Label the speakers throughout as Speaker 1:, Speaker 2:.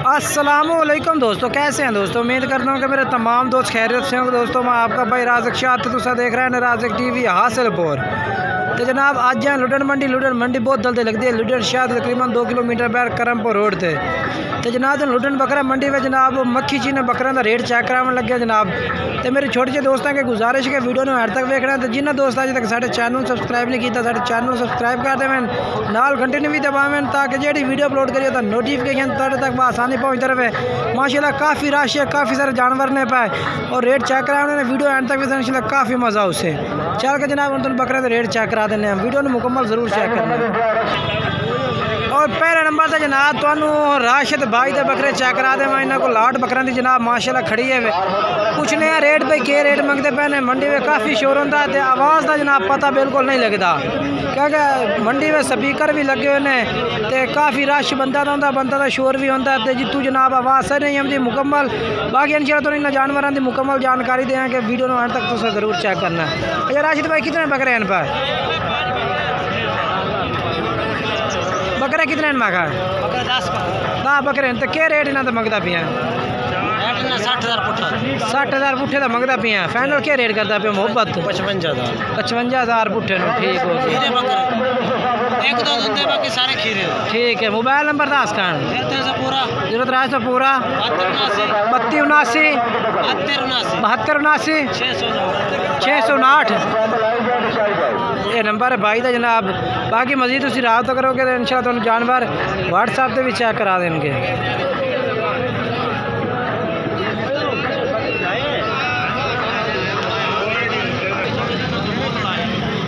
Speaker 1: अस्सलामुअलैकुम दोस्तों, कैसे हैं दोस्तों। उम्मीद करता हूँ कि मेरे तमाम दोस्त खैरियत से होंगे। दोस्तों मैं आपका भाई राज़िक शाह तुसा देख रहे हैं राज़िक टीवी हासिलपुर। तो जनाब आज हैं लुडन मंडी बहुत जल्दी लगती है। लुडन शाह तकरीबन 2 किलोमीटर बैर करमपुर रोड थे। तो जनाब लुडन बकरा मंडी में जनाब मक्खी चीने बकरा का रेट चेक कराने लग गया जनाब। तो मेरे छोटे छोटे दोस्तों के गुजारिश है वीडियो में हर तक देख रहे हैं। तो जिन्हें दोस्त अज तक साढ़े चैनल सब्सक्राइब नहीं किया साढ़े चैनल सब्सक्राइब कर देवें, नाल घंटे भी दबावें ताकि जी वीडियो अपलोड करिए तो नोटिफिकेशन तुहाडे तक आसानी पहुँचती रहे। माशाल्लाह काफ़ी रश है, काफ़ी सारे जानवर ने पाए और रेट चेक कराया उन्होंने। वीडियो एंड तक इंशाल्लाह काफ़ी मज़ा उससे चल के जनाब उन बकरे का रेट चेक करा देने। वीडियो ने मुकम्मल ज़रूर चेक करना। और पहले नंबर से जनाब तो राशिद भाई के बकरे चेक करा दे। मैं इन्होंने को लाट बकरा की जनाब माशाल्लाह खड़ी है। पूछने रेट भाई के रेट मंगते पे ने। मंडी में काफ़ी शोर होता है, आवाज़ का जनाब पता बिल्कुल नहीं लगता क्योंकि मंडी में स्पीकर भी लगे हुए हैं तो काफ़ी रश बनता का शोर भी होता है। जितू जनाब आवाज़ सही नहीं आती मुकम्मल। बाकी इंशाल्लाह तो इन जानवरों की मुकम्मल जानकारी दें कि वीडियो में तक तो ज़रूर चेक करना है। अच्छा राशिद भाई कितने बकरे हैं इन पर? बकरे कितने मांगा? बकरे 10 का बकरे तो क्या रेट इन्होंने मंगता पिया? 60,000 पुट्ठे का मंगता पिया। फाइनल क्या रेट करता पिया? मोहब्बत 55,000 पुट्ठे नो। ठीक हो ठीक है। मोबाइल नंबर दस खान 03 पूरा 32 79 659 ये नंबर है भाई का जनाब। बाकी मजीद तुम रबता करोगे तो इंशाल्लाह तुम जानवर व्हाट्सएप से भी चेक करा देंगे।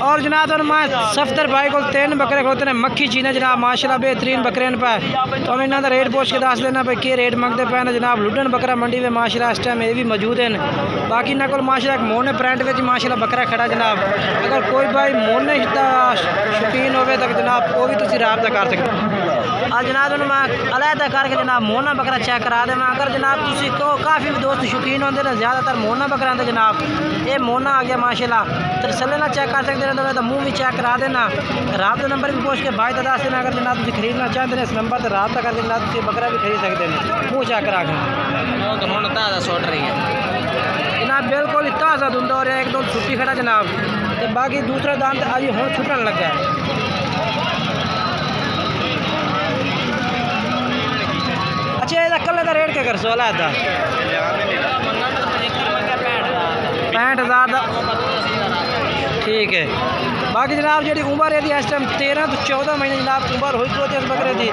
Speaker 1: और जनाब मैं सफ्तर भाई को 3 बकरे खोते हैं मक्खी चीने जनाब माशाल्लाह बेहतरीन बकरे पे। तो हम इन्हों का रेट पूछ के दस देना भाई के रेट मंगते पे ना जनाब। लुडन बकरा मंडी में माशाल्लाह इस टाइम ये भी मौजूद हैं। बाकी इन्होंने को माशाल्लाह एक मोने प्रिंट में माशाल्लाह बकरा खड़ा जनाब। अगर कोई भाई मोने का शौकीन हो तो जनाब वो भी तुम रबता कर सकते। आज जनाब मैं अलहदा करके जनाब मोना बकरा चेक करा दें। अगर जनाब तुम को काफ़ी दोस्त शौकीन होंगे ना ज़्यादातर मोना बकरा आते जनाब। ये मोना आ गया माशाल्लाह। तसल्ली ना चेक कर सकते हैं तो मुँह भी चेक करा देना। रात का नंबर भी पूछ के भाई दस देना। अगर जनाब तुम खरीदना चाहते हैं इस नंबर पर रात करके जनाब तुम बकरा भी खरीद सकते हैं मुँह चेक करा के। तो ताज़ा सुट रही है जनाब बिल्कुल ही ताज़ा धुंदा हो रहा है एकदम छुट्टी खड़ा जनाब। तो बाकी दूसरा दाम तो अभी हूँ छुटन लग गया। अच्छा ये कल का रेट क्या कर सो अलग 65,000 ठीक है। बाकी जनाब जी उम्र है इस टाइम 13 तो 14 महीने जनाब उम्र हुई तो इस बकरे की।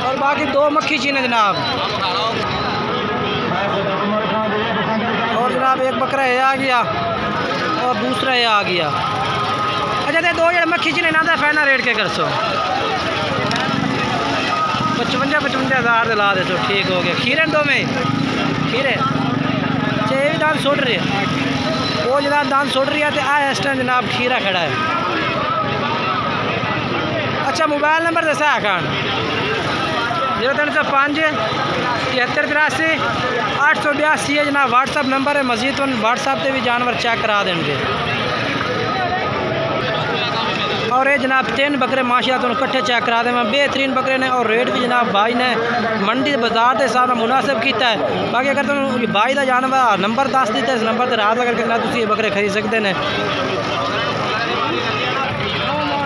Speaker 1: और बाकी 2 मक्खी चीने जनाब। और जनाब एक बकरा है आ गया और दूसरा है आ गया। अच्छा तो 2 मक्खी चीने ना फाइनल रेट क्या कर सो? 55,000 दिला दे तो ठीक हो गया। खीरे 2 में खीरे ये भी दान सुट रही है। वो जनाब दान सुट रही है तो आ इस टाइम जनाब खीरा खड़ा है। अच्छा मोबाइल नंबर दसा खान 0305 73 882 है जनाब व्हाट्सअप नंबर है। मजीद व्हाट्सअप से भी जानवर चेक करा देंगे। और ये जनाब 3 बकरे माशाल्लाह तो इकट्ठे चेक करा दें बेहतरीन बकरे ने। और रेट भी जनाब भाई ने मंडी बाजार के हिसाब से मुनासिब किया है। बाकी अगर तुम भाई का जानवर नंबर दस दिता इस नंबर पर रात करके तुम ये बकरे खरीद सकते हैं।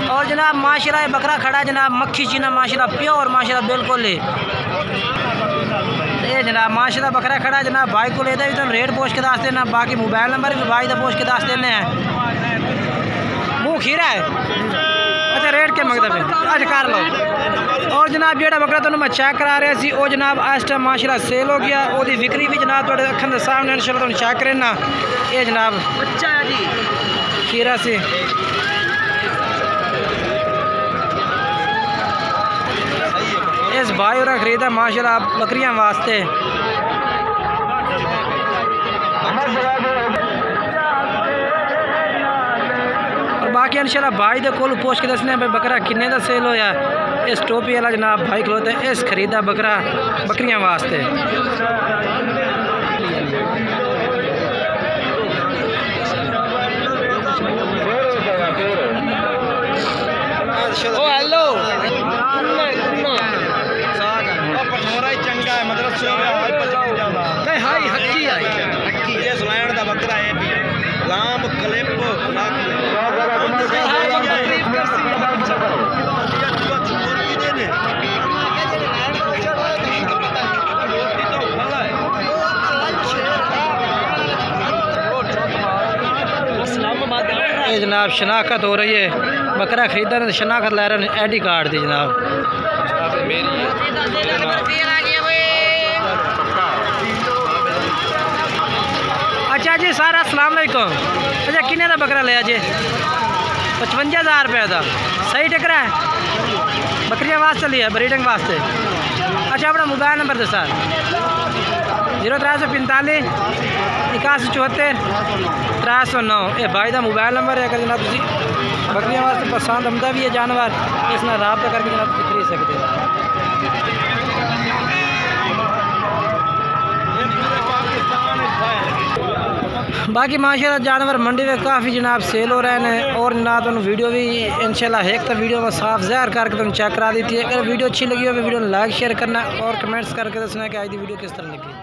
Speaker 1: और जनाब माशाल्लाह ये बकरा खड़ा है जनाब मक्खी चीना माशाल्लाह प्योर माशाल्लाह बिल्कुल ही। ये जनाब माशाल्लाह बकरा खड़ा है जनाब। भाई को लेते भी तुम रेट पूछ के दस देना। बाकी मोबाइल नंबर भी भाई का पूछ के दस देने हैं। मुँह खीरा है। अच्छा रेट क्या मंगता पे? अच्छा कर लो। और जनाब जो बकरा तुम मैं चेक करा रहा सी वो जनाब इस टाइम माशाल्लाह सेल हो गया। वो विक्री भी जनाब थोड़े अखन के सामने इंशाल्लाह तुम चेक करना। ये जनाब बच्चा है जी खीरा से। इस भाई और खरीदा माशाल्लाह बकरियां वास्ते। और बाकी इंशाल्लाह भाई दे कोल पूछ के दसने भाई बकरा किन्ने दा सेल होया। इस टोपी वाला जनाब भाई खलोते इस खरीदा बकरा बकरियां वास्ते। हाई हक्की आई
Speaker 2: हक्की ये सुलायण दा बकरा है भी लाम क्लिप
Speaker 1: ये जनाब शनाख्त हो रही है, बकरा खरीदा ने शनाख्त ला रहे हैं आई डी कार्ड दी जनाब। अच्छा जी सर अस्सलाम वालेकुम। अच्छा किन्ने का बकरा लिया जी? 55,000 रुपये का सही टकरा है, बकरियां वास्ते लिया ब्रीडिंग वास्ते। अच्छा अपना मोबाइल नंबर दो सर। 0345 8174 309 ये भाई का मोबाइल नंबर है। अगर जनाब तुम बकरियां वास्ते पसंद आमदा भी है जानवर, इस नाल राबता करके जनाब खरीद सकते हो। बाकी माशाल्लाह जानवर मंडी में काफ़ी जनाब सेल हो रहे हैं। और जनाब तुम वीडियो भी इंशाल्लाह एक तो वीडियो में साफ ज़ाहिर करके तुम चेक करा दी थी। अगर वीडियो अच्छी लगी हो तो वीडियो लाइक शेयर करना और कमेंट्स करके दसना कि आज की वीडियो किस तरह लगी।